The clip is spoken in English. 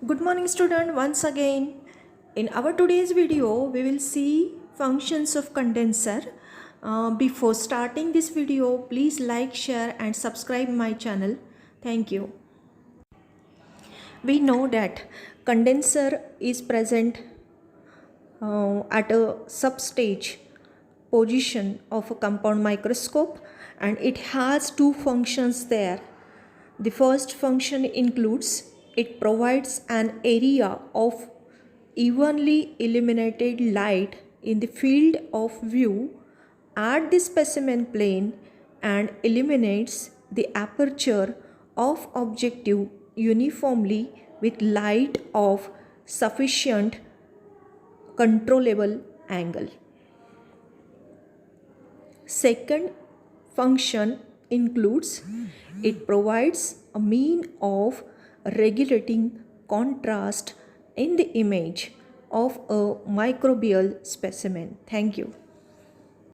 Good morning student, once again. In our today's video we will see functions of condenser. Before starting this video, please like, share and subscribe my channel. Thank you. We know that condenser is present at a substage position of a compound microscope, and it has two functions there. The first function includes it provides an area of evenly illuminated light in the field of view at the specimen plane and illuminates the aperture of objective uniformly with light of sufficient controllable angle. Second function includes it provides a mean of regulating contrast in the image of a microbial specimen. Thank you.